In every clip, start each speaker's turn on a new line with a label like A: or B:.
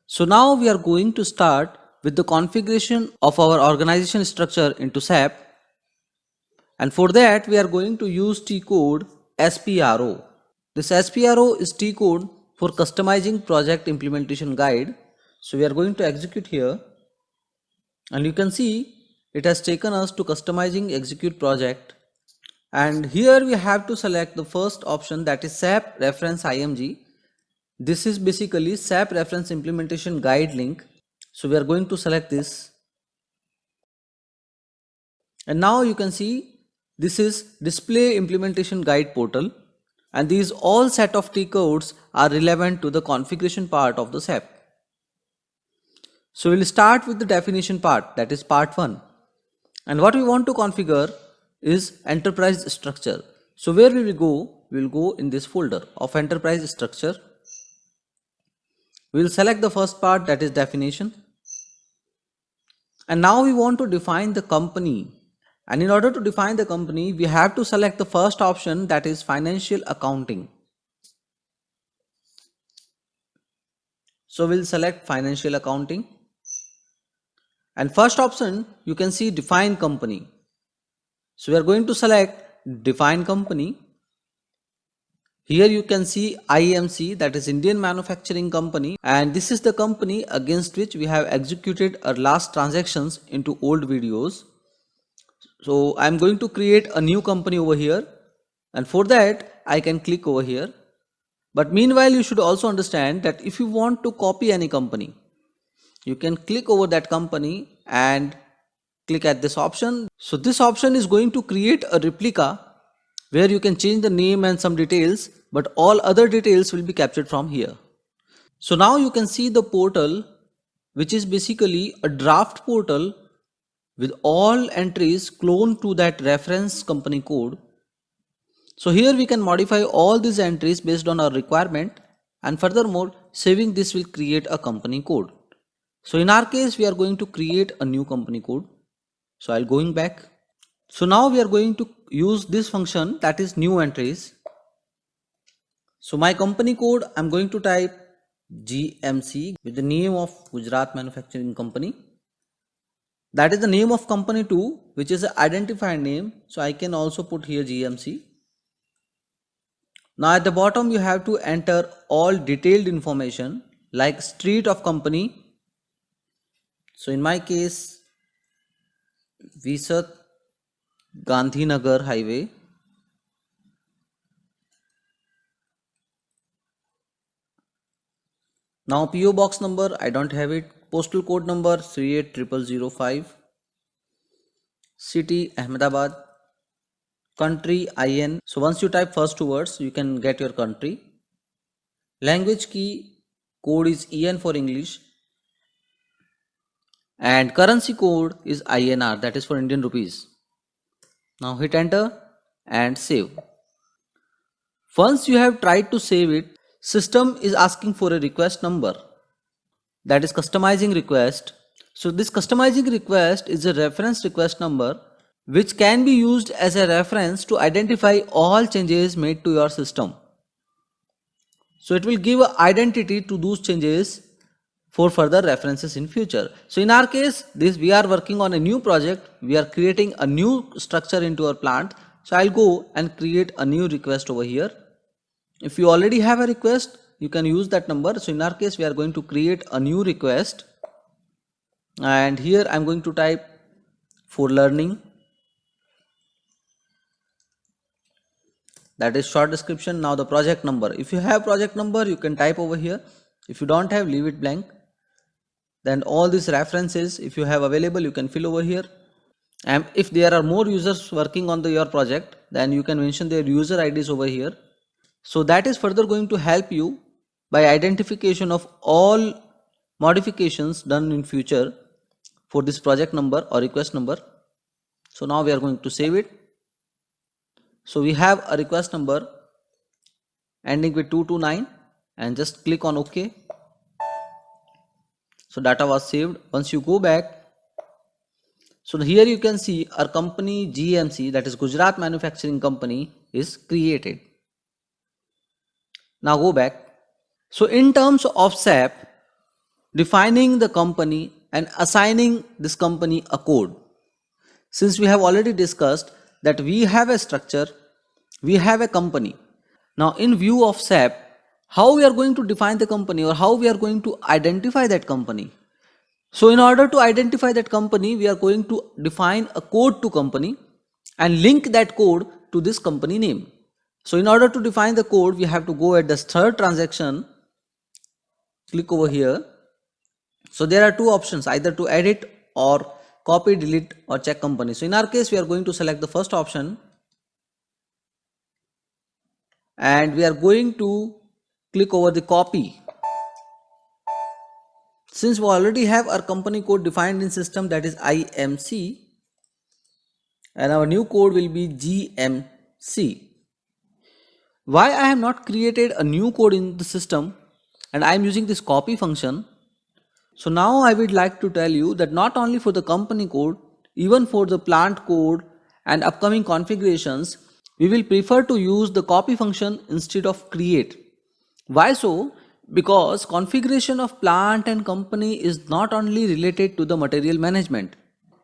A: So now we are going to start with the configuration of our organization structure into SAP, and for that we are going to use T code SPRO. This SPRO is T code for customizing project implementation guide. So we are going to execute here, and you can see it has taken us to customizing execute project, and here we have to select the first option, that is SAP reference IMG. This is basically SAP reference implementation guide link. So we are going to select this, and now you can see this is display implementation guide portal, and these all set of T codes are relevant to the configuration part of the SAP. So we'll start with the definition part, that is part 1, and what we want to configure is enterprise structure. So where we will go? We will go in this folder of enterprise structure. We will select the first part, that is definition, and now we want to define the company, and in order to define the company we have to select the first option, that is financial accounting. So we'll select financial accounting, and first option you can see define company. So we are going to select define company. Here you can see IMC, that is Indian Manufacturing Company, and this is the company against which we have executed our last transactions into old videos. So I am going to create a new company over here, and for that I can click over here. But meanwhile you should also understand that if you want to copy any company, you can click over that company and click at this option. So this option is going to create a replica where you can change the name and some details, but all other details will be captured from here. So now you can see the portal, which is basically a draft portal with all entries cloned to that reference company code. So here we can modify all these entries based on our requirement, and furthermore saving this will create a company code. So in our case we are going to create a new company code. So I'll going back. So now we are going to use this function, that is new entries. So my company code, I'm going to type GMC with the name of Gujarat Manufacturing Company. That is the name of company 2, which is an identifier name. So I can also put here GMC. Now at the bottom you have to enter all detailed information like street of company. So in my case, Visat Gandhinagar Highway. Now PO box number, I don't have it. Postal code number 380005. City Ahmedabad. Country IN. So once you type first two words, you can get your country. Language key code is EN for English. And currency code is INR, that is for Indian rupees. Now hit enter and save. Once you have tried to save it, system is asking for a request number, that is customizing request. So this customizing request is a reference request number which can be used as a reference to identify all changes made to your system. So it will give an identity to those changes for further references in future. So in our case, this we are working on a new project. We are creating a new structure into our plant. So I'll go and create a new request over here. If you already have a request, you can use that number. So in our case, we are going to create a new request, and here I'm going to type for learning, that is short description. Now the project number, if you have project number you can type over here. If you don't have, leave it blank. Then all these references, if you have available, you can fill over here. And if there are more users working on your project, then you can mention their user IDs over here. So that is further going to help you by identification of all modifications done in future for this project number or request number. So now we are going to save it. So we have a request number ending with 229, and just click on OK. So data was saved. Once you go back, so here you can see our company GMC, that is Gujarat Manufacturing Company, is created. Now go back. So in terms of SAP, defining the company and assigning this company a code. Since we have already discussed that we have a structure, we have a company. Now in view of SAP, how we are going to define the company or how we are going to identify that company. So in order to identify that company, we are going to define a code to company and link that code to this company name. So in order to define the code, we have to go at the third transaction, click over here. So there are two options, either to edit or copy, delete or check company. So in our case, we are going to select the first option and we are going to click over the copy. Since we already have our company code defined in system, that is IMC, and our new code will be GMC. Why I have not created a new code in the system and I am using this copy function? So now I would like to tell you that not only for the company code, even for the plant code and upcoming configurations, we will prefer to use the copy function instead of create. Why so? Because configuration of plant and company is not only related to the material management.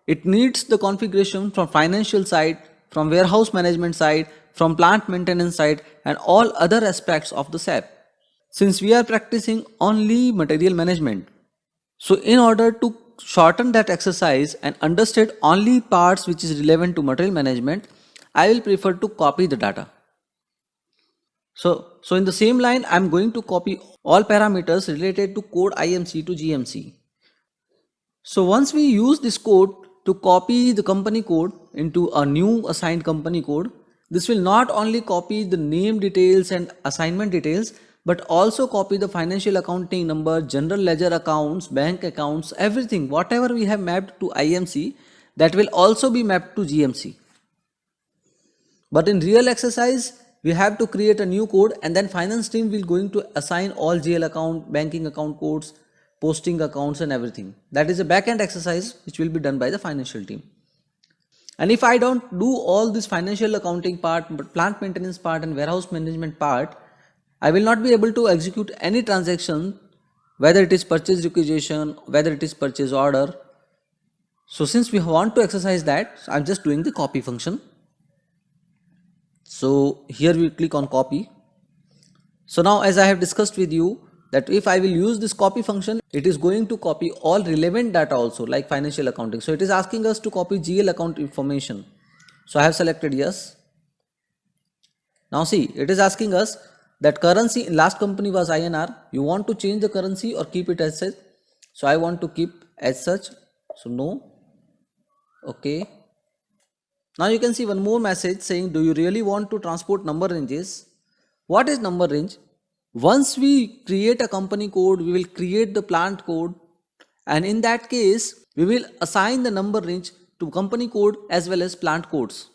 A: It needs the configuration from financial side, from warehouse management side, from plant maintenance side and all other aspects of the SAP. Since we are practicing only material management, so in order to shorten that exercise and understand only parts which is relevant to material management, I will prefer to copy the data. So in the same line, I am going to copy all parameters related to code IMC to GMC. So once we use this code to copy the company code into a new assigned company code, this will not only copy the name details and assignment details, but also copy the financial accounting number, general ledger accounts, bank accounts, everything, whatever we have mapped to IMC, that will also be mapped to GMC. But in real exercise, we have to create a new code and then finance team will going to assign all GL account, banking account codes, posting accounts and everything. That is a back-end exercise which will be done by the financial team. And if I don't do all this financial accounting part, but plant maintenance part and warehouse management part, I will not be able to execute any transaction, whether it is purchase requisition, whether it is purchase order. So since we want to exercise that, I'm just doing the copy function. So here we click on copy. So now as I have discussed with you that if I will use this copy function, it is going to copy all relevant data also like financial accounting. So it is asking us to copy GL account information. So I have selected yes. Now see, it is asking us that currency in last company was INR. You want to change the currency or keep it as such? So I want to keep as such. So no. Okay. Now you can see one more message saying, do you really want to transport number ranges? What is number range? Once we create a company code, we will create the plant code, and in that case, we will assign the number range to company code as well as plant codes.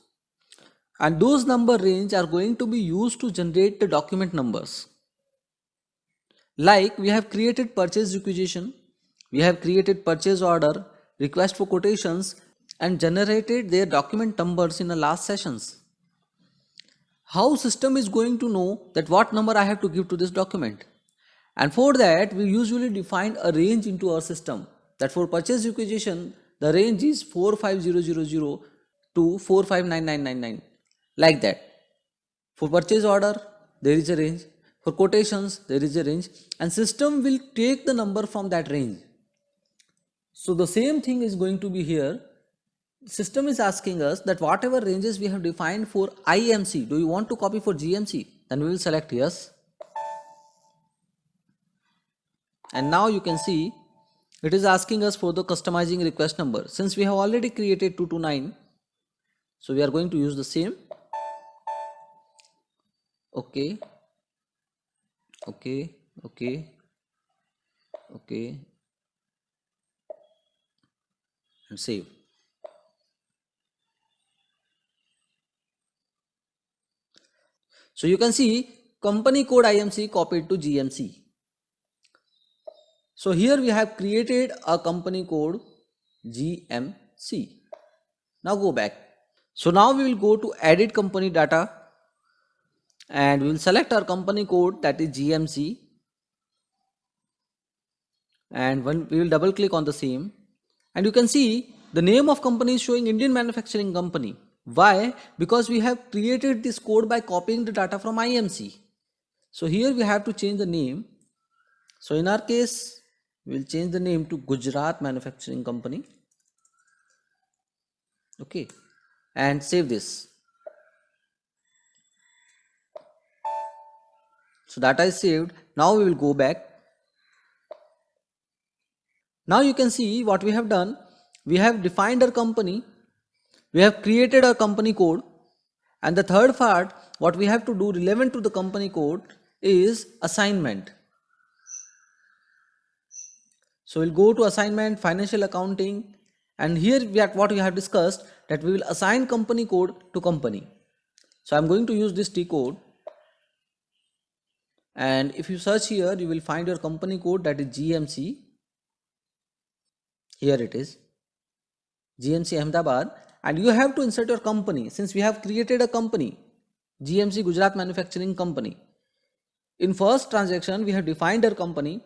A: And those number range are going to be used to generate the document numbers. Like we have created purchase requisition, we have created purchase order, request for quotations, and generated their document numbers in the last sessions. How system is going to know that what number I have to give to this document? And for that, we usually define a range into our system. That for purchase requisition, the range is 45000 to 459999. Like that. For purchase order, there is a range. For quotations, there is a range. And system will take the number from that range. So the same thing is going to be here. System is asking us that whatever ranges we have defined for IMC, do you want to copy for GMC? Then we will select yes. And now you can see it is asking us for the customizing request number. Since we have already created 229, so we are going to use the same. Okay, okay, okay, okay, and save. So you can see company code IMC copied to GMC. So here we have created a company code GMC. Now go back. So now we will go to edit company data and we will select our company code, that is GMC. and when we will double click on the same, and you can see the name of company is showing Indian Manufacturing Company. Why? Because we have created this code by copying the data from IMC. So here we have to change the name. So in our case, we will change the name to Gujarat Manufacturing Company. Okay, and save this. So data is saved. Now we will go back. Now you can see what we have done. We have defined our company. We have created our company code. And the third part, what we have to do relevant to the company code is assignment. So we'll go to assignment, financial accounting, and here what we have discussed, that we will assign company code to company. So I'm going to use this T code, and if you search here, you will find your company code, that is GMC. Here it is, GMC Ahmedabad, and you have to insert your company. Since we have created a company, GMC Gujarat Manufacturing Company, in first transaction we have defined our company,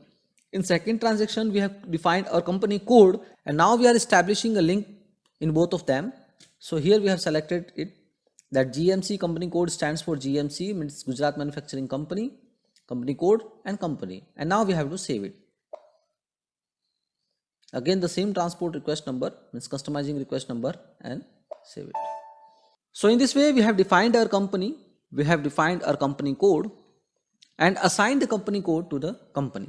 A: in second transaction we have defined our company code, and now we are establishing a link in both of them. So here we have selected it, that GMC company code stands for GMC, means Gujarat Manufacturing Company, company code and company, and now we have to save it. Again the same transport request number, means customizing request number, and save it. So in this way we have defined our company, we have defined our company code and assigned the company code to the company.